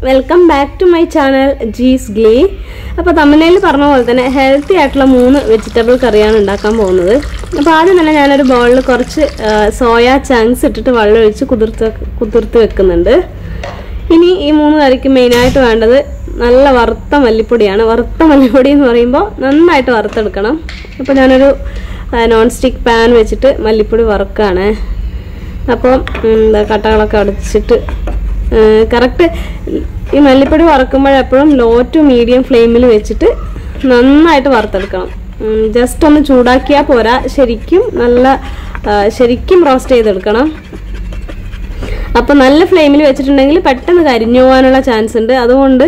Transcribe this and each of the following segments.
Welcome back to my channel Jeesh's glee. അപ്പോൾ തമിഴ്നാട്ടിൽ പറഞ്ഞ പോലെ തന്നെ ഹെൽത്തി ആയിട്ടുള്ള 3 വെജിറ്റബിൾ കറിയാണ് ഉണ്ടാക്കാൻ പോകുന്നത്. അപ്പോൾ ആദ്യം തന്നെ ഞാൻ ഒരു ബൗളിൽ കുറച്ച് സോയ ചങ്ക്സ് ഇട്ടിട്ട് വെള്ളം ഒഴിച്ച് കുതിർത്ത് വെക്കുന്നുണ്ട്. ഇനി ഈ 3 കറിക്ക് മെയിൻ ആയിട്ട് വേണ്ടത് നല്ല വറുത്ത മല്ലിപ്പൊടിയാണ്. വറുത്ത മല്ലിപ്പൊടി എന്ന് പറയുമ്പോൾ നന്നായിട്ട് വറുത്തെടുക്കണം. അപ്പോൾ ഞാനൊരു നോൺ സ്റ്റിക്ക് പാൻ വെച്ചിട്ട് മല്ലിപ്പൊടി വറുക്കാണ്. അപ്പോൾ കട്ടകളൊക്കെ അടച്ചിട്ട് കറക്റ്റ് ഈ മല്ലിപ്പൊടി വറുക്കുമ്പോൾ എപ്പോഴും ലോ ടു മീഡിയം ഫ്ലെയിമിൽ വെച്ചിട്ട് നന്നായിട്ട് വറുത്തെടുക്കണം. ജസ്റ്റ് ഒന്ന് ചൂടാക്കിയാൽ പോരാ, ശരിക്കും റോസ്റ്റ് ചെയ്തെടുക്കണം. അപ്പോൾ നല്ല ഫ്ലെയിമിൽ വെച്ചിട്ടുണ്ടെങ്കിൽ പെട്ടെന്ന് കരിഞ്ഞു പോകാനുള്ള ചാൻസ് ഉണ്ട്. അതുകൊണ്ട്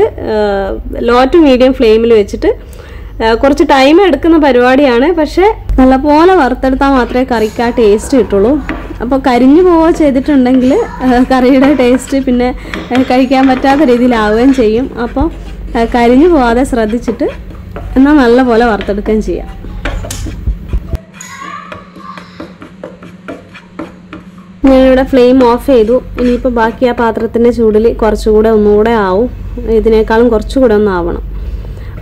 ലോ ടു മീഡിയം ഫ്ലെയിമിൽ വെച്ചിട്ട് കുറച്ച് ടൈം എടുക്കുന്ന പരിപാടിയാണ്. പക്ഷേ നല്ലപോലെ വറുത്തെടുത്താൽ മാത്രമേ കറിക്ക് ആ ടേസ്റ്റ് കിട്ടുള്ളൂ. അപ്പോൾ കരിഞ്ഞു പോവുക ചെയ്തിട്ടുണ്ടെങ്കിൽ കറിയുടെ ടേസ്റ്റ് പിന്നെ കഴിക്കാൻ പറ്റാത്ത രീതിയിലാവുകയും ചെയ്യും. അപ്പോൾ കരിഞ്ഞു പോവാതെ ശ്രദ്ധിച്ചിട്ട് എന്നാൽ നല്ലപോലെ വറുത്തെടുക്കുകയും ചെയ്യാം. ഞാനിവിടെ ഫ്ലെയിം ഓഫ് ചെയ്തു. ഇനിയിപ്പോൾ ബാക്കി ആ പാത്രത്തിൻ്റെ ചൂടിൽ കുറച്ചുകൂടെ ഒന്നുകൂടെ ആവും. ഇതിനേക്കാളും കുറച്ചുകൂടെ ഒന്നാവണം.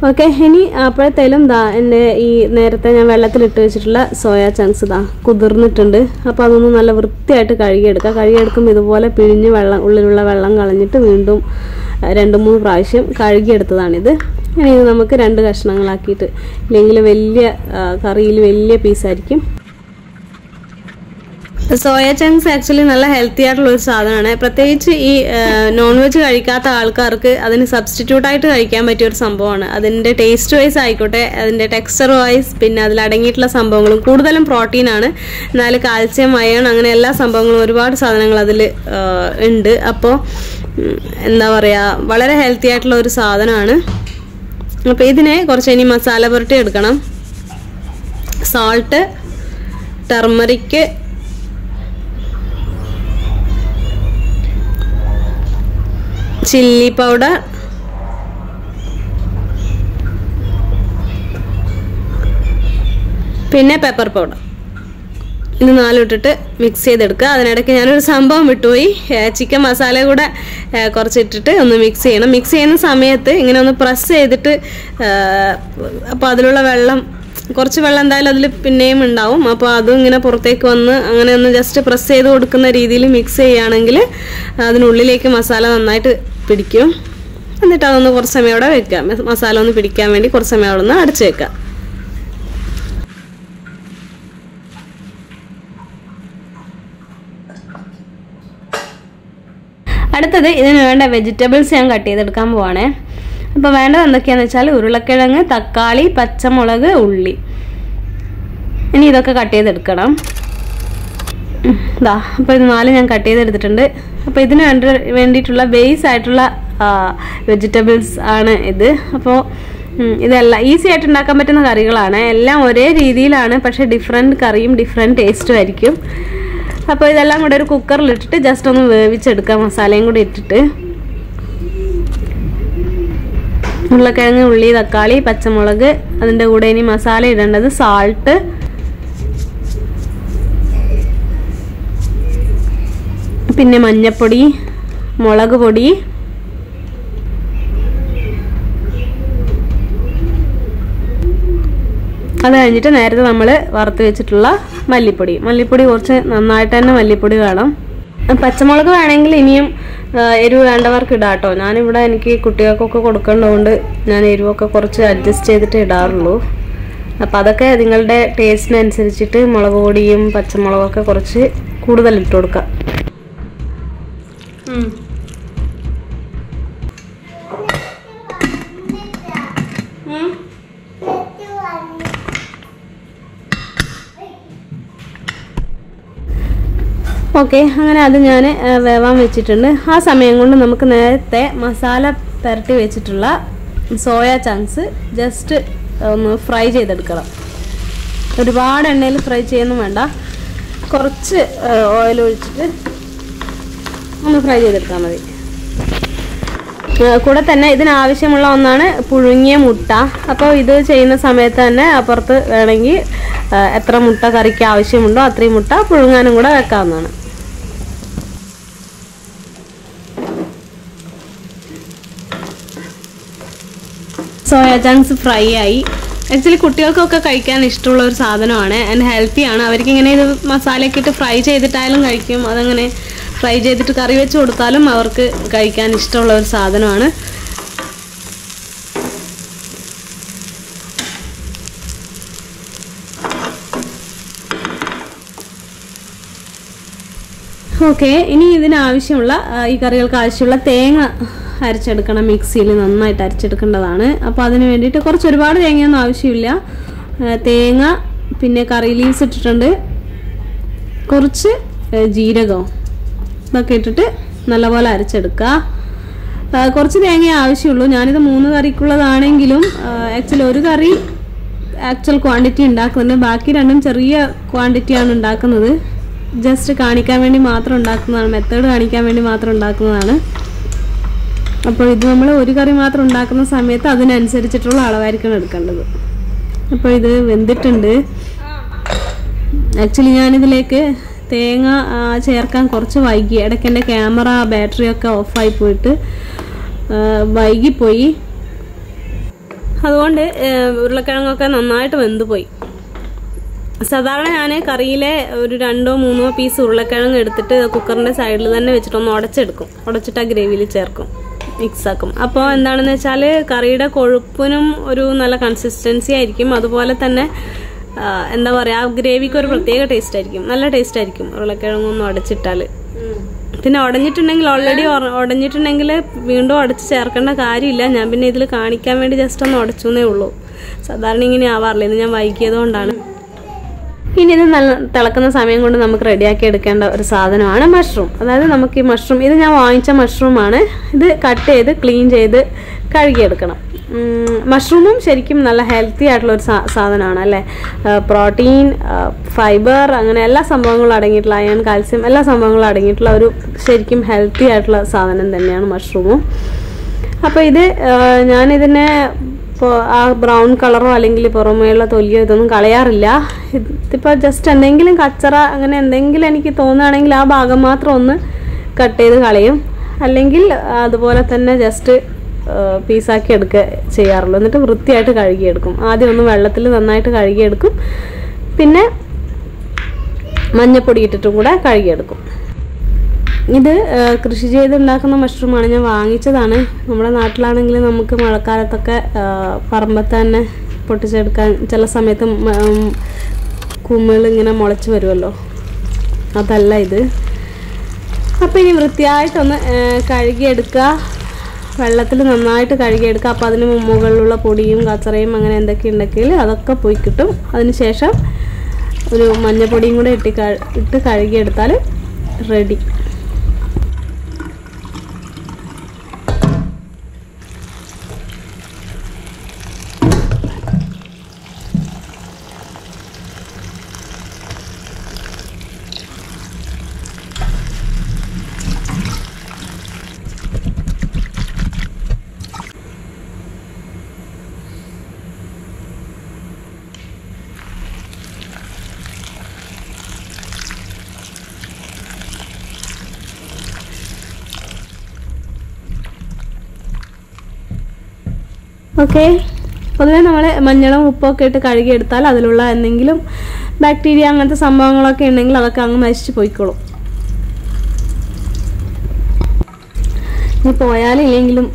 ഓക്കെ, ഇനി അപ്പോഴത്തേലും എൻ്റെ ഈ നേരത്തെ ഞാൻ വെള്ളത്തിലിട്ട് വെച്ചിട്ടുള്ള സോയ ചങ്ക്സ് കുതിർന്നിട്ടുണ്ട്. അപ്പോൾ അതൊന്ന് നല്ല വൃത്തിയായിട്ട് കഴുകിയെടുക്കുക. കഴുകിയെടുക്കുമ്പോൾ ഇതുപോലെ പിഴിഞ്ഞ് ഉള്ളിലുള്ള വെള്ളം കളഞ്ഞിട്ട് വീണ്ടും 2-3 പ്രാവശ്യം കഴുകിയെടുത്തതാണിത്. ഇനി ഇത് നമുക്ക് 2 കഷ്ണങ്ങളാക്കിയിട്ട്, ഇല്ലെങ്കിൽ കറിയിൽ വലിയ പീസായിരിക്കും. സോയ ചങ്ക്സ് ആക്ച്വലി നല്ല ഹെൽത്തി ആയിട്ടുള്ള ഒരു സാധനമാണ്. പ്രത്യേകിച്ച് ഈ നോൺ വെജ് കഴിക്കാത്ത ആൾക്കാർക്ക് അതിന് സബ്സ്റ്റിറ്റ്യൂട്ടായിട്ട് കഴിക്കാൻ പറ്റിയ ഒരു സംഭവമാണ്. അതിൻ്റെ ടേസ്റ്റ് വൈസ് ആയിക്കോട്ടെ, അതിൻ്റെ ടെക്സ്ചർ വൈസ്, പിന്നെ അതിലടങ്ങിയിട്ടുള്ള സംഭവങ്ങളും കൂടുതലും പ്രോട്ടീനാണ്. എന്നാൽ കാൽസ്യം, അയൺ, അങ്ങനെ എല്ലാ സംഭവങ്ങളും ഒരുപാട് സാധനങ്ങൾ അതിൽ ഉണ്ട്. അപ്പോൾ എന്താ പറയുക, വളരെ ഹെൽത്തി ആയിട്ടുള്ള ഒരു സാധനമാണ്. അപ്പോൾ ഇതിനെ കുറച്ച് ഇനി മസാല പുരട്ടി എടുക്കണം. സാൾട്ട്, ടർമറിക്ക്, ചില്ലി പൗഡർ, പിന്നെ പെപ്പർ പൗഡർ, ഇത് 4 ഇട്ടിട്ട് മിക്സ് ചെയ്തെടുക്കുക. അതിനിടയ്ക്ക് ഞാനൊരു സംഭവം വിട്ടുപോയി, ചിക്കൻ മസാല കൂടെ കുറച്ചിട്ടിട്ട് ഒന്ന് മിക്സ് ചെയ്യണം. മിക്സ് ചെയ്യുന്ന സമയത്ത് ഇങ്ങനെ ഒന്ന് പ്രസ് ചെയ്തിട്ട്, അപ്പോൾ അതിലുള്ള കുറച്ച് വെള്ളം എന്തായാലും അതിൽ പിന്നെയും ഉണ്ടാവും. അപ്പോൾ അതും ഇങ്ങനെ പുറത്തേക്ക് വന്ന് അങ്ങനെ ഒന്ന് ജസ്റ്റ് പ്രസ് ചെയ്ത് കൊടുക്കുന്ന രീതിയിൽ മിക്സ് ചെയ്യുകയാണെങ്കിൽ അതിനുള്ളിലേക്ക് മസാല നന്നായിട്ട് പിടിക്കും. എന്നിട്ട് അതൊന്ന് കുറച്ച് സമയം അവിടെ വെക്കാം. മസാല ഒന്ന് പിടിക്കാൻ വേണ്ടി കുറച്ച് സമയം അവിടെ ഒന്ന് അടച്ചു വെക്കാം. അടുത്തത് ഇതിന് വേണ്ട വെജിറ്റബിൾസ് ഞാൻ കട്ട് ചെയ്തെടുക്കാൻ പോവാണേ. അപ്പോൾ വേണ്ടത് എന്തൊക്കെയാണെന്ന് വെച്ചാൽ ഉരുളക്കിഴങ്ങ്, തക്കാളി, പച്ചമുളക്, ഉള്ളി. ഇനി ഇതൊക്കെ കട്ട് ചെയ്തെടുക്കണം. അപ്പോൾ ഇത് 4 ഞാൻ കട്ട് ചെയ്തെടുത്തിട്ടുണ്ട്. അപ്പോൾ ഇതിന് വേണ്ടിയിട്ടുള്ള ബേസ് ആയിട്ടുള്ള വെജിറ്റബിൾസ് ആണ് ഇത്. അപ്പോൾ ഇതെല്ലാം ഈസി ആയിട്ട് ഉണ്ടാക്കാൻ പറ്റുന്ന കറികളാണ്. എല്ലാം ഒരേ രീതിയിലാണ്, പക്ഷേ ഡിഫറെൻറ്റ് കറിയും ഡിഫറെൻറ്റ് ടേസ്റ്റും ആയിരിക്കും. അപ്പോൾ ഇതെല്ലാം കൂടെ ഒരു കുക്കറിലിട്ടിട്ട് ജസ്റ്റ് ഒന്ന് വേവിച്ചെടുക്കാം, മസാലയും കൂടി ഇട്ടിട്ട്. ഉരുളക്കിഴങ്ങ്, ഉള്ളി, തക്കാളി, പച്ചമുളക്, അതിൻ്റെ കൂടെ ഇനി മസാല ഇടേണ്ടത് സാൾട്ട്, പിന്നെ മഞ്ഞൾപ്പൊടി, മുളക് പൊടി, അത് കഴിഞ്ഞിട്ട് നേരത്തെ നമ്മൾ വറുത്ത് വെച്ചിട്ടുള്ള മല്ലിപ്പൊടി കുറച്ച് നന്നായിട്ട് തന്നെ മല്ലിപ്പൊടി വേണം. പച്ചമുളക് വേണമെങ്കിൽ ഇനിയും എരിവ് വേണ്ടവർക്ക് ഇടാം കേട്ടോ. ഞാനിവിടെ എനിക്ക് കുട്ടികൾക്കൊക്കെ കൊടുക്കേണ്ടതുകൊണ്ട് ഞാൻ എരിവൊക്കെ കുറച്ച് അഡ്ജസ്റ്റ് ചെയ്തിട്ട് ഇടാറുള്ളൂ. അപ്പോൾ അതൊക്കെ നിങ്ങളുടെ ടേസ്റ്റിനനുസരിച്ചിട്ട് മുളക് പൊടിയും പച്ചമുളകൊക്കെ കുറച്ച് കൂടുതൽ ഇട്ട് കൊടുക്കാം. ഓക്കെ, അങ്ങനെ അത് ഞാൻ വേവാൻ വെച്ചിട്ടുണ്ട്. ആ സമയം കൊണ്ട് നമുക്ക് നേരത്തെ മസാല പുരട്ടി വെച്ചിട്ടുള്ള സോയ ചങ്ക്സ് ജസ്റ്റ് ഒന്ന് ഫ്രൈ ചെയ്തെടുക്കണം. ഒരുപാട് എണ്ണയിൽ ഫ്രൈ ചെയ്യുന്നു വേണ്ട, കുറച്ച് ഓയിൽ ഒഴിച്ചിട്ട് ഒന്ന് ഫ്രൈ ചെയ്തെടുത്താൽ മതി. കൂടെ തന്നെ ഇതിനാവശ്യമുള്ള ഒന്നാണ് പുഴുങ്ങിയ മുട്ട. അപ്പോൾ ഇത് ചെയ്യുന്ന സമയത്ത് തന്നെ അപ്പുറത്ത് വേണമെങ്കിൽ എത്ര മുട്ട കറിക്ക് ആവശ്യമുണ്ടോ അത്രയും മുട്ട പുഴുങ്ങാനും കൂടെ വെക്കാവുന്നതാണ്. സോയ ചങ്ക്സ് ഫ്രൈ ആയി. ആക്ച്വലി കുട്ടികൾക്കൊക്കെ കഴിക്കാൻ ഇഷ്ടമുള്ള ഒരു സാധനമാണ് ആൻഡ് ഹെൽത്തിയാണ്. അവർക്കിങ്ങനെ ഇത് മസാലയൊക്കെ ഇട്ട് ഫ്രൈ ചെയ്തിട്ടായാലും കഴിക്കും, അതങ്ങനെ ഫ്രൈ ചെയ്തിട്ട് കറി വെച്ച് കൊടുത്താലും അവർക്ക് കഴിക്കാൻ ഇഷ്ടമുള്ള ഒരു സാധനമാണ്. ഓക്കെ, ഇനി ഇതിനാവശ്യമുള്ള ഈ കറികൾക്ക് ആവശ്യമുള്ള തേങ്ങ അരച്ചെടുക്കണം. മിക്സിയിൽ നന്നായിട്ട് അരച്ചെടുക്കേണ്ടതാണ്. അപ്പോൾ അതിന് വേണ്ടിയിട്ട് ഒരുപാട് തേങ്ങയൊന്നും ആവശ്യമില്ല. തേങ്ങ, പിന്നെ കറി ലീവ്സ് ഇട്ടിട്ടുണ്ട്, കുറച്ച് ജീരകവും ഇതൊക്കെ ഇട്ടിട്ട് നല്ലപോലെ അരച്ചെടുക്കുക. കുറച്ച് തേങ്ങ ആവശ്യമുള്ളൂ. ഞാനിത് 3 കറിക്കുള്ളതാണെങ്കിലും ആക്ച്വലി ഒരു കറി ക്വാണ്ടിറ്റി ഉണ്ടാക്കുന്നുണ്ട്, ബാക്കി രണ്ടും ചെറിയ ക്വാണ്ടിറ്റിയാണ് ഉണ്ടാക്കുന്നത്. ജസ്റ്റ് കാണിക്കാൻ വേണ്ടി മാത്രം ഉണ്ടാക്കുന്നതാണ്, മെത്തേഡ് കാണിക്കാൻ വേണ്ടി മാത്രം ഉണ്ടാക്കുന്നതാണ്. അപ്പോൾ ഇത് നമ്മൾ ഒരു കറി മാത്രം ഉണ്ടാക്കുന്ന സമയത്ത് അതിനനുസരിച്ചിട്ടുള്ള അളവായിരിക്കണം എടുക്കേണ്ടത്. അപ്പോൾ ഇത് വെന്തിട്ടുണ്ട്. ആക്ച്വലി ഞാനിതിലേക്ക് തേങ്ങ ചേർക്കാൻ കുറച്ച് വൈകി. ഇടയ്ക്ക് എൻ്റെ ക്യാമറ ബാറ്ററിയൊക്കെ ഓഫായി പോയിട്ട് വൈകിപ്പോയി. അതുകൊണ്ട് ഉരുളക്കിഴങ്ങൊക്കെ നന്നായിട്ട് വെന്ത് പോയി. സാധാരണ ഞാൻ കറിയിലെ ഒരു 2-3 പീസ് ഉരുളക്കിഴങ്ങ് എടുത്തിട്ട് കുക്കറിൻ്റെ സൈഡിൽ തന്നെ വെച്ചിട്ടൊന്ന് ഉടച്ചിട്ട് ആ ഗ്രേവിയിൽ ചേർക്കും, മിക്സാക്കും. അപ്പോൾ എന്താണെന്ന് വെച്ചാൽ കറിയുടെ കൊഴുപ്പിനും ഒരു നല്ല കൺസിസ്റ്റൻസി ആയിരിക്കും. അതുപോലെ തന്നെ എന്താ പറയുക, ആ ഗ്രേവിക്ക് ഒരു പ്രത്യേക ടേസ്റ്റ് ആയിരിക്കും, നല്ല ടേസ്റ്റ് ആയിരിക്കും ഉരുളക്കിഴങ്ങൊന്നും ഉടച്ചിട്ടാൽ. പിന്നെ ഓൾറെഡി ഉടഞ്ഞിട്ടുണ്ടെങ്കിൽ വീണ്ടും ഉടച്ച് ചേർക്കേണ്ട കാര്യമില്ല. ഞാൻ പിന്നെ ഇതിൽ കാണിക്കാൻ വേണ്ടി ജസ്റ്റ് ഒന്ന് ഉടച്ചെന്നേ ഉള്ളൂ. സാധാരണ ഇങ്ങനെ ആവാറില്ല, ഇത് ഞാൻ വൈകിയത് കൊണ്ടാണ്. ഇനി ഇത് നല്ല തിളക്കുന്ന സമയം കൊണ്ട് നമുക്ക് റെഡിയാക്കി എടുക്കേണ്ട ഒരു സാധനമാണ് മഷ്റൂം. അതായത് നമുക്ക് ഈ മഷ്റൂം, ഇത് ഞാൻ വാങ്ങിച്ച മഷ്റൂമാണ്. ഇത് കട്ട് ചെയ്ത് ക്ലീൻ ചെയ്ത് കഴുകിയെടുക്കണം. മഷ്റൂമും ശരിക്കും നല്ല ഹെൽത്തി ആയിട്ടുള്ള ഒരു സാധനമാണ് അല്ലേ. പ്രോട്ടീൻ, ഫൈബർ, അങ്ങനെ എല്ലാ സംഭവങ്ങളും അടങ്ങിയിട്ടുള്ള, അയൺ, കാൽസ്യം, എല്ലാ സംഭവങ്ങളും അടങ്ങിയിട്ടുള്ള ഒരു ശരിക്കും ഹെൽത്തി ആയിട്ടുള്ള സാധനം തന്നെയാണ് മഷ്റൂമും. അപ്പോൾ ഇത് ഞാനിതിനെ ആ ബ്രൗൺ കളറോ അല്ലെങ്കിൽ പുറമേയുള്ള തൊലിയോ ഇതൊന്നും കളയാറില്ല. ഇതിപ്പോൾ ജസ്റ്റ് എന്തെങ്കിലും കച്ചറ അങ്ങനെ എന്തെങ്കിലും എനിക്ക് തോന്നുകയാണെങ്കിൽ ആ ഭാഗം മാത്രം ഒന്ന് കട്ട് ചെയ്ത് കളയും, അല്ലെങ്കിൽ അതുപോലെ തന്നെ ജസ്റ്റ് പീസാക്കി എടുക്കുക ചെയ്യാറുള്ളൂ. എന്നിട്ട് വൃത്തിയായിട്ട് കഴുകിയെടുക്കും. ആദ്യം ഒന്ന് വെള്ളത്തിൽ നന്നായിട്ട് കഴുകിയെടുക്കും, പിന്നെ മഞ്ഞപ്പൊടി ഇട്ടിട്ടും കൂടെ കഴുകിയെടുക്കും. ഇത് കൃഷി ചെയ്തുണ്ടാക്കുന്ന മഷ്റൂമാണ്, ഞാൻ വാങ്ങിച്ചതാണ്. നമ്മുടെ നാട്ടിലാണെങ്കിൽ നമുക്ക് മഴക്കാലത്തൊക്കെ പറമ്പത്ത് തന്നെ പൊട്ടിച്ചെടുക്കാൻ ചില സമയത്ത് കുമിൾ ഇങ്ങനെ മുളച്ച് വരുമല്ലോ, അതല്ല ഇത്. അപ്പോൾ ഇനി വൃത്തിയായിട്ടൊന്ന് കഴുകിയെടുക്കുക, വെള്ളത്തിൽ നന്നായിട്ട് കഴുകിയെടുക്കുക. അപ്പോൾ അതിന് മുകളിലുള്ള പൊടിയും കച്ചറയും അങ്ങനെ എന്തൊക്കെ ഉണ്ടെങ്കിൽ അതൊക്കെ പോയി കിട്ടും. അതിന് ശേഷം ഒരു മഞ്ഞപ്പൊടിയും കൂടെ ഇട്ട് കഴുകിയെടുത്താൽ റെഡി. ഓക്കെ, പൊതുവെ നമ്മൾ മഞ്ഞളും ഉപ്പൊക്കെ ഇട്ട് കഴുകിയെടുത്താൽ അതിലുള്ള എന്തെങ്കിലും ബാക്ടീരിയ അങ്ങനത്തെ സംഭവങ്ങളൊക്കെ ഉണ്ടെങ്കിൽ അതൊക്കെ അങ്ങ് നശിച്ച് പോയിക്കോളും. ഇനി പോയാലില്ലെങ്കിലും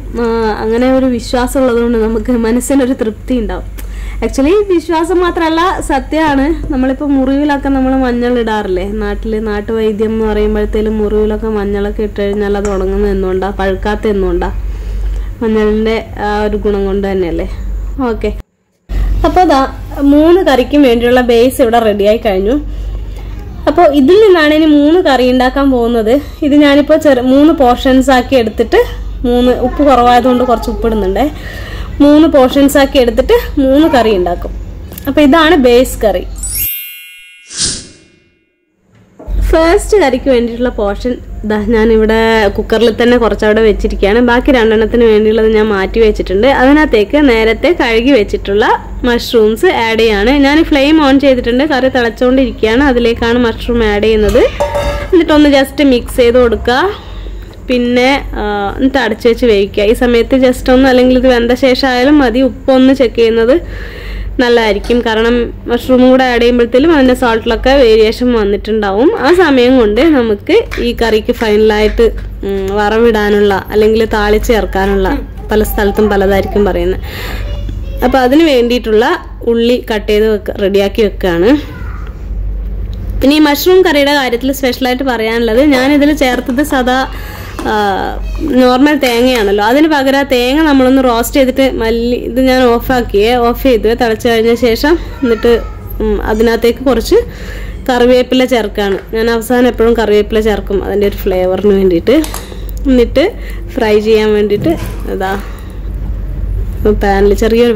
അങ്ങനെ ഒരു വിശ്വാസം ഉള്ളതുകൊണ്ട് നമുക്ക് മനസ്സിനൊരു തൃപ്തി ഉണ്ടാവും. ആക്ച്വലി വിശ്വാസം മാത്രമല്ല, സത്യമാണ്. നമ്മളിപ്പോൾ മുറിവിലൊക്കെ നമ്മൾ മഞ്ഞൾ ഇടാറില്ലേ, നാട്ടുവൈദ്യം എന്ന് പറയുമ്പോഴത്തേലും മുറിവിലൊക്കെ മഞ്ഞളൊക്കെ ഇട്ട് കഴിഞ്ഞാൽ അത് ഉണങ്ങുന്ന എന്നുകൊണ്ടാ, പഴുക്കാത്ത എന്നുകൊണ്ടാ, മഞ്ഞളിൻ്റെ ആ ഒരു ഗുണം കൊണ്ട് തന്നെയല്ലേ. ഓക്കെ, അപ്പോൾ അതാ 3 കറിക്കും വേണ്ടിയുള്ള ബേസ് ഇവിടെ റെഡിയായി കഴിഞ്ഞു. അപ്പോൾ ഇതിൽ നിന്നാണ് ഇനി 3 കറി ഉണ്ടാക്കാൻ പോകുന്നത്. ഇത് ഞാനിപ്പോൾ 3 പോർഷൻസ് ആക്കി എടുത്തിട്ട്, ഉപ്പ് കുറവായതുകൊണ്ട് കുറച്ച് ഉപ്പിടുന്നുണ്ട്, 3 പോർഷൻസ് ആക്കി എടുത്തിട്ട് 3 കറി ഉണ്ടാക്കും. അപ്പോൾ ഇതാണ് ബേസ് കറി. ഫസ്റ്റ് കറിക്ക് വേണ്ടിയിട്ടുള്ള പോർഷൻ ഞാനിവിടെ കുക്കറിൽ തന്നെ കുറച്ചവിടെ വെച്ചിരിക്കുകയാണ്. ബാക്കി 2 എണ്ണത്തിന് വേണ്ടിയുള്ളത് ഞാൻ മാറ്റി വെച്ചിട്ടുണ്ട്. അതിനകത്തേക്ക് നേരത്തെ കഴുകി വെച്ചിട്ടുള്ള മഷ്റൂംസ് ആഡ് ചെയ്യാണ്. ഞാൻ ഫ്ലെയിം ഓൺ ചെയ്തിട്ടുണ്ട്, കറി തിളച്ചുകൊണ്ടിരിക്കുകയാണ്. അതിലേക്കാണ് മഷ്റൂം ആഡ് ചെയ്യുന്നത്. എന്നിട്ടൊന്ന് ജസ്റ്റ് മിക്സ് ചെയ്ത് കൊടുക്കുക. പിന്നെ എന്നിട്ട് അടച്ചു വെച്ച് വേവിക്കുക. ഈ സമയത്ത് ജസ്റ്റ് ഒന്ന്, അല്ലെങ്കിൽ ഇത് വെന്ത ശേഷം ആയാലും മതി, ഉപ്പൊന്ന് ചെക്ക് ചെയ്യുന്നത് നല്ലതായിരിക്കും. കാരണം മഷ്റൂമും കൂടെ ആഡ് ചെയ്യുമ്പോഴത്തേലും അതിൻ്റെ സോൾട്ടിലൊക്കെ വേരിയേഷൻ വന്നിട്ടുണ്ടാവും. ആ സമയം കൊണ്ട് നമുക്ക് ഈ കറിക്ക് ഫൈനലായിട്ട് വറവിടാനുള്ള അല്ലെങ്കിൽ താളിച്ച് ചേർക്കാനുള്ള, പല സ്ഥലത്തും പലതായിരിക്കും പറയുന്നത്, അപ്പോൾ അതിന് വേണ്ടിയിട്ടുള്ള ഉള്ളി കട്ട് ചെയ്ത് റെഡിയാക്കി വെക്കുകയാണ്. പിന്നെ ഈ മഷ്റൂം കറിയുടെ കാര്യത്തിൽ സ്പെഷ്യലായിട്ട് പറയാനുള്ളത്, ഞാനിതിൽ ചേർത്തത് സാധാ നോർമൽ തേങ്ങയാണല്ലോ. അതിന് പകരം തേങ്ങ നമ്മളൊന്ന് റോസ്റ്റ് ചെയ്തിട്ട് ഇത് ഞാൻ ഓഫ് ചെയ്ത് തിളച്ച് കഴിഞ്ഞ ശേഷം എന്നിട്ട് അതിനകത്തേക്ക് കുറച്ച് കറിവേപ്പില ചേർക്കുകയാണ്. ഞാൻ അവസാനം എപ്പോഴും കറിവേപ്പില ചേർക്കും അതിൻ്റെ ഒരു ഫ്ലേവറിന് വേണ്ടിയിട്ട്. എന്നിട്ട് ഫ്രൈ ചെയ്യാൻ വേണ്ടിയിട്ട് ഇതാ ചെറിയൊരു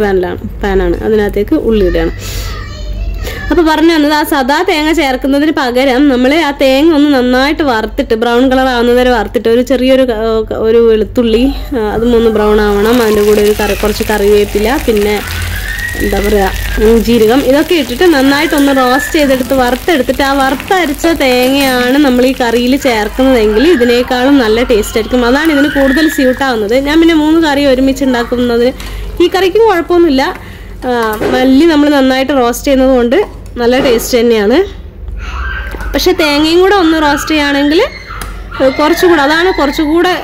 പാനാണ്, അതിനകത്തേക്ക് ഉള്ളി ഇടുകയാണ്. അപ്പോൾ പറഞ്ഞു തന്നത്, ആ സദാ തേങ്ങ ചേർക്കുന്നതിന് പകരം നമ്മൾ ആ തേങ്ങ ഒന്ന് നന്നായിട്ട് വറുത്തിട്ട് ബ്രൗൺ കളർ ആവുന്നത് വരെ വറുത്തിട്ട് ഒരു വെളുത്തുള്ളി അതും ഒന്ന് ബ്രൗൺ ആവണം. അതിൻ്റെ കൂടെ കുറച്ച് കറിവേപ്പില, പിന്നെ എന്താ പറയുക ജീരകം, ഇതൊക്കെ ഇട്ടിട്ട് നന്നായിട്ടൊന്ന് റോസ്റ്റ് ചെയ്തെടുത്ത് വറുത്തെടുത്തിട്ട് ആ വറുത്തരച്ച തേങ്ങയാണ് നമ്മൾ ഈ കറിയിൽ ചേർക്കുന്നതെങ്കിൽ ഇതിനേക്കാളും നല്ല ടേസ്റ്റ് ആയിരിക്കും. അതാണ് ഇതിന് കൂടുതൽ സ്യൂട്ടാവുന്നത്. ഞാൻ പിന്നെ 3 കറി ഒരുമിച്ച് ഉണ്ടാക്കുന്നത്, ഈ കറിക്കും കുഴപ്പമൊന്നുമില്ല. മല്ലി നമ്മൾ നന്നായിട്ട് റോസ്റ്റ് ചെയ്യുന്നത് കൊണ്ട് നല്ല ടേസ്റ്റ് തന്നെയാണ്. പക്ഷെ തേങ്ങയും കൂടെ ഒന്ന് റോസ്റ്റ് ചെയ്യുകയാണെങ്കിൽ അതാണ് കുറച്ചുകൂടെ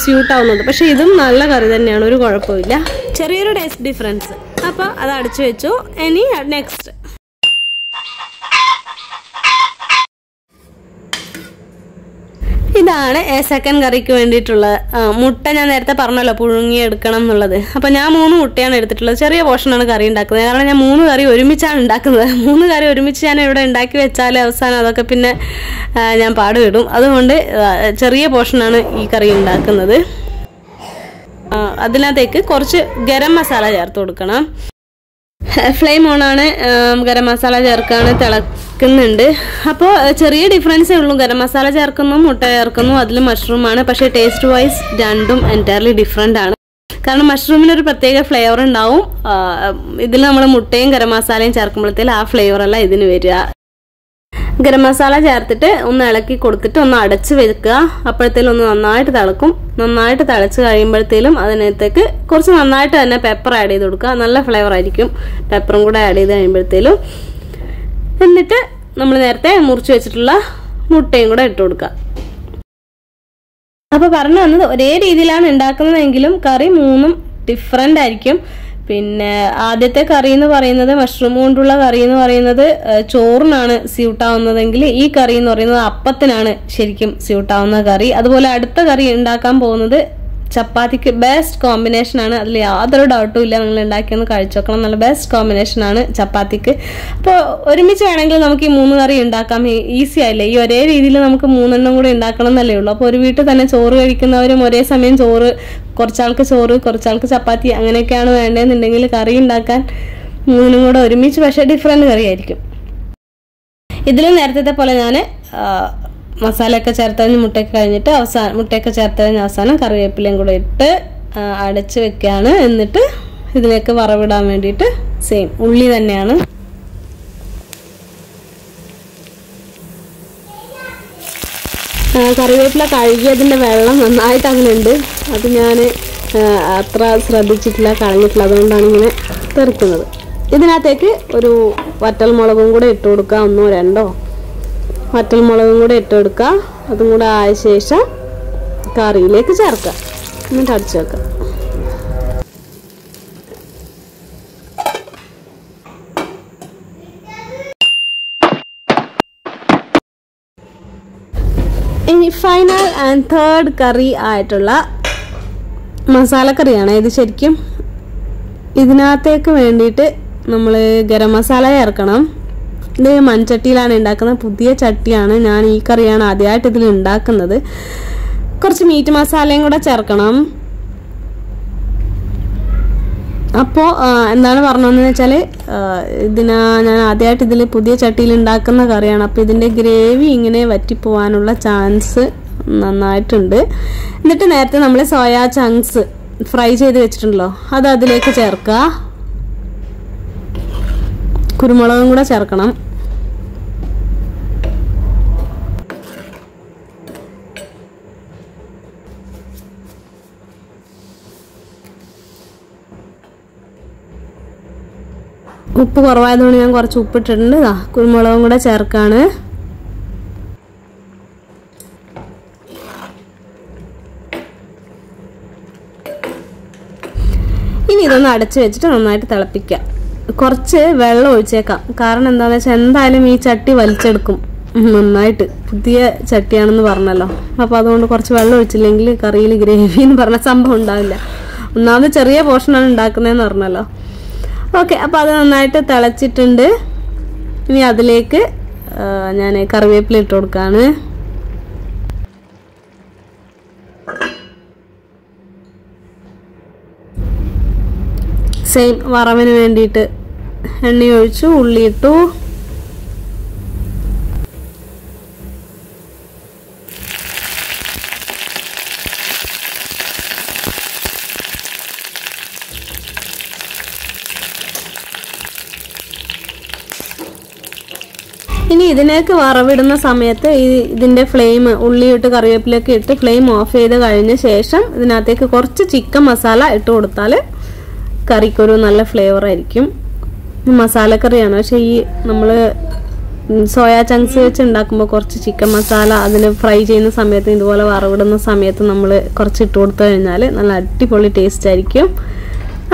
സ്യൂട്ടാവുന്നത്. പക്ഷെ ഇതും നല്ല കറി തന്നെയാണ്, ഒരു കുഴപ്പമില്ല. ചെറിയൊരു ടേസ്റ്റ് ഡിഫറൻസ്. അപ്പോൾ അത് അടച്ചു വെച്ചു. ഇനി നെക്സ്റ്റ് ഇതാണ് സെക്കൻഡ് കറിക്ക് വേണ്ടിയിട്ടുള്ള മുട്ട. ഞാൻ നേരത്തെ പറഞ്ഞല്ലോ പുഴുങ്ങി എടുക്കണം എന്നുള്ളത്. അപ്പോൾ ഞാൻ 3 മുട്ടയാണ് എടുത്തിട്ടുള്ളത്. ചെറിയ പോർഷനാണ് കറി ഉണ്ടാക്കുന്നത്. കാരണം ഞാൻ 3 കറി ഒരുമിച്ചാണ് ഉണ്ടാക്കുന്നത്. 3 കറി ഒരുമിച്ച് ഞാൻ ഇവിടെ ഉണ്ടാക്കി വെച്ചാൽ അവസാനം അതൊക്കെ പിന്നെ ഞാൻ പാടുവിടും. അതുകൊണ്ട് ചെറിയ പോർഷനാണ് ഈ കറി ഉണ്ടാക്കുന്നത്. അതിനകത്തേക്ക് കുറച്ച് ഗരം മസാല ചേർത്ത് കൊടുക്കണം. ഫ്ലെയിം ഓണാണ്. ഗരം മസാല ചേർക്കാണ്, തിളക്കുന്നുണ്ട്. അപ്പോൾ ചെറിയ ഡിഫറൻസേ ഉള്ളൂ. ഗരം മസാല ചേർക്കുന്നു, മുട്ട ചേർക്കുന്നു, അതിൽ മഷ്റൂമാണ്. പക്ഷേ ടേസ്റ്റ് വൈസ് രണ്ടും എൻറ്റയർലി ഡിഫറെൻ്റ് ആണ്. കാരണം മഷ്റൂമിനൊരു പ്രത്യേക ഫ്ലേവർ ഉണ്ടാവും. ഇതിൽ നമ്മൾ മുട്ടയും ഗരം മസാലയും ചേർക്കുമ്പോഴത്തേലും ആ ഫ്ലേവറല്ല ഇതിന് വരിക. ഗരം മസാല ചേർത്തിട്ട് ഒന്ന് ഇളക്കി കൊടുത്തിട്ട് ഒന്ന് അടച്ച് വെക്കുക. അപ്പോഴത്തേലും ഒന്ന് നന്നായിട്ട് തിളക്കും. നന്നായിട്ട് തിളച്ച് കഴിയുമ്പോഴത്തേലും അതിനകത്തേക്ക് കുറച്ച് നന്നായിട്ട് തന്നെ പെപ്പർ ആഡ് ചെയ്ത് കൊടുക്കുക. നല്ല ഫ്ലേവർ ആയിരിക്കും പെപ്പറും കൂടെ ആഡ് ചെയ്ത് കഴിയുമ്പോഴത്തേലും. എന്നിട്ട് നമ്മൾ നേരത്തെ മുറിച്ച് വെച്ചിട്ടുള്ള മുട്ടയും കൂടെ ഇട്ട് കൊടുക്കുക. അപ്പോൾ പറഞ്ഞു വന്നത് ഒരേ രീതിയിലാണ് ഉണ്ടാക്കുന്നതെങ്കിലും കറി 3ഉം ഡിഫറെൻ്റ് ആയിരിക്കും. പിന്നെ ആദ്യത്തെ കറി എന്ന് പറയുന്നത് മഷ്റൂം കൊണ്ടുള്ള കറി എന്ന് പറയുന്നത് ചോറിനാണ് സ്യൂട്ടാവുന്നതെങ്കിൽ ഈ കറി എന്ന് പറയുന്നത് അപ്പത്തിനാണ് ശരിക്കും സ്യൂട്ടാവുന്ന കറി. അതുപോലെ അടുത്ത കറി ഉണ്ടാക്കാൻ പോകുന്നത് ചപ്പാത്തിക്ക് ബെസ്റ്റ് കോമ്പിനേഷനാണ്. അതിൽ യാതൊരു ഡൗട്ടും ഇല്ല. നിങ്ങൾ ഉണ്ടാക്കിയൊന്ന് കഴിച്ചു നോക്കണം. നല്ല ബെസ്റ്റ് കോമ്പിനേഷനാണ് ചപ്പാത്തിക്ക്. അപ്പോൾ ഒരുമിച്ച് വേണമെങ്കിൽ നമുക്ക് ഈ 3 കറി ഉണ്ടാക്കാം. ഈസി ആയില്ലേ? ഈ ഒരേ രീതിയിൽ നമുക്ക് 3 കൂടി ഉണ്ടാക്കണം എന്നല്ലേ ഉള്ളൂ. അപ്പോൾ ഒരു വീട്ടിൽ തന്നെ ചോറ് കഴിക്കുന്നവരും ഒരേ സമയം കുറച്ചാൾക്ക് ചോറ് കുറച്ചാൾക്ക് ചപ്പാത്തി അങ്ങനെയൊക്കെയാണ് വേണ്ടതെന്നുണ്ടെങ്കിൽ കറി ഉണ്ടാക്കാൻ 3 കൂടെ ഒരുമിച്ച്, പക്ഷേ ഡിഫറെൻറ്റ് കറി ആയിരിക്കും. ഇതിലും നേരത്തെ പോലെ ഞാൻ മസാലയൊക്കെ ചേർത്തതിന് മുട്ടയൊക്കെ ചേർത്തതിന് അവസാനം കറിവേപ്പിലയും കൂടെ ഇട്ട് അടച്ച് വെക്കുകയാണ്. എന്നിട്ട് ഇതിലേക്ക് വറവിടാൻ വേണ്ടിയിട്ട് സെയിം ഉള്ളി തന്നെയാണ്. കറിവേപ്പില കഴുകിയതിൻ്റെ വെള്ളം നന്നായിട്ട് അതിലുണ്ട്. അത് ഞാൻ അത്ര ശ്രദ്ധിച്ചിട്ടില്ല, കളഞ്ഞിട്ടില്ല. അതുകൊണ്ടാണ് ഇങ്ങനെ തെറിക്കുന്നത്. ഇതിനകത്തേക്ക് ഒരു വറ്റൽമുളകും കൂടെ ഇട്ട് കൊടുക്കുക. 1 2 വറ്റൽമുളകും കൂടെ ഇട്ട് കൊടുക്കുക. അതും കൂടെ ആയ ശേഷം കറിയിലേക്ക് ചേർക്കുക. എന്നിട്ട് അടച്ചു വെക്കുക. ഇനി ഫൈനൽ ആൻഡ് തേർഡ് കറി ആയിട്ടുള്ള മസാലക്കറിയാണ് ഇത്. ശരിക്കും ഇതിനകത്തേക്ക് വേണ്ടിയിട്ട് നമ്മൾ ഗരം മസാല ചേർക്കണം. ഇത് മൺചട്ടിയിലാണ് ഉണ്ടാക്കുന്നത്. പുതിയ ചട്ടിയാണ്. ഞാൻ ഈ കറിയാണ് ആദ്യമായിട്ട് ഇതിൽ ഉണ്ടാക്കുന്നത്. കുറച്ച് മീറ്റ് മസാലയും കൂടെ ചേർക്കണം. അപ്പോൾ എന്താണ് പറഞ്ഞതെന്ന് വെച്ചാൽ ഞാൻ ആദ്യമായിട്ട് ഇതിൽ പുതിയ ചട്ടിയിൽ ഉണ്ടാക്കുന്ന കറിയാണ്. അപ്പോൾ ഇതിൻ്റെ ഗ്രേവി ഇങ്ങനെ വറ്റിപ്പോവാനുള്ള ചാൻസ് നന്നായിട്ടുണ്ട്. എന്നിട്ട് നേരത്തെ നമ്മൾ സോയ ചങ്ക്സ് ഫ്രൈ ചെയ്ത് വെച്ചിട്ടുണ്ടല്ലോ, അത് അതിലേക്ക് ചേർക്കുക. കുരുമുളകും കൂടെ ചേർക്കണം. ഉപ്പ് കുറവായതുകൊണ്ട് ഞാൻ കുറച്ച് ഉപ്പിട്ടിട്ടുണ്ട്. കുരുമുളകും കൂടെ ചേർക്കാണ്. ഇനി ഇതൊന്ന് അടച്ചു വെച്ചിട്ട് നന്നായിട്ട് തിളപ്പിക്കാം. കുറച്ച് വെള്ളം ഒഴിച്ചേക്കാം. കാരണം എന്താണെന്ന് വെച്ചാൽ എന്തായാലും ഈ ചട്ടി വലിച്ചെടുക്കും നന്നായിട്ട്. പുതിയ ചട്ടിയാണെന്ന് പറഞ്ഞല്ലോ. അപ്പോൾ അതുകൊണ്ട് കുറച്ച് വെള്ളം ഒഴിച്ചില്ലെങ്കിൽ കറിയിൽ ഗ്രേവി എന്ന് പറഞ്ഞ സംഭവം ഉണ്ടാവില്ല. ഒന്നാമത് ചെറിയ പോർഷനാണ് ഉണ്ടാക്കുന്നതെന്ന് പറഞ്ഞല്ലോ. ഓക്കെ, അപ്പോൾ അത് നന്നായിട്ട് തിളച്ചിട്ടുണ്ട്. ഇനി അതിലേക്ക് ഞാൻ കറിവേപ്പില ഇട്ട് കൊടുക്കുകയാണ്. സെയിം വറവിന് വേണ്ടിയിട്ട് എണ്ണ ഒഴിച്ചു, ഉള്ളി ഇട്ടു. ഇനി ഇതിലേക്ക് വറവിടുന്ന സമയത്ത് ഇതിന്റെ ഫ്ലെയിം, ഉള്ളിയിട്ട് കറിവേപ്പിലൊക്കെ ഇട്ട് ഫ്ലെയിം ഓഫ് ചെയ്ത് കഴിഞ്ഞ ശേഷം ഇതിനകത്തേക്ക് കുറച്ച് ചിക്കൻ മസാല ഇട്ട് കൊടുത്താൽ കറിക്കൊരു നല്ല ഫ്ലേവർ ആയിരിക്കും. മസാലക്കറിയാണ്, പക്ഷെ ഈ നമ്മൾ സോയാ ചങ്ക്സ് വെച്ച് ഉണ്ടാക്കുമ്പോൾ കുറച്ച് ചിക്കൻ മസാല അതിന് ഫ്രൈ ചെയ്യുന്ന സമയത്ത്, ഇതുപോലെ വറവിടുന്ന സമയത്ത് നമ്മൾ കുറച്ച് ഇട്ട് കൊടുത്തു കഴിഞ്ഞാൽ നല്ല അടിപൊളി ടേസ്റ്റ് ആയിരിക്കും.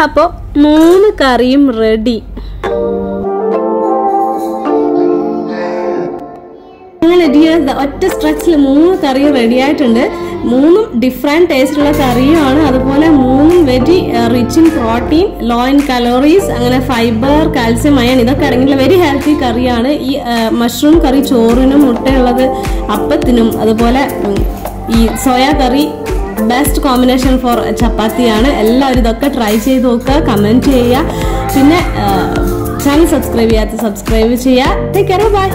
അപ്പോൾ 3 കറിയും റെഡി. അങ്ങനെ ഒറ്റ സ്ട്രെച്ചിൽ 3 കറി റെഡി ആയിട്ടുണ്ട്. 3 ഡിഫറെന്റ് ടേസ്റ്റുള്ള കറിയുമാണ്. അതുപോലെ 3 very rich in protein, low in calories, അങ്ങനെ ഫൈബർ, കാൽസ്യം, അയൺ ഇതൊക്കെ അടങ്ങിയിട്ടുള്ള വെരി ഹെൽത്തി കറിയാണ്. ഈ മഷ്റൂം കറി ചോറിനും, മുട്ടയുള്ളത് അപ്പത്തിനും, അതുപോലെ ഈ സോയ കറി ബെസ്റ്റ് കോമ്പിനേഷൻ ഫോർ ചപ്പാത്തിയാണ്. എല്ലാവരും ഇതൊക്കെ ട്രൈ ചെയ്ത് നോക്കുക, കമന്റ് ചെയ്യുക. പിന്നെ ചാനൽ സബ്സ്ക്രൈബ് ചെയ്യാത്ത സബ്സ്ക്രൈബ് ചെയ്യുക. Take care, by.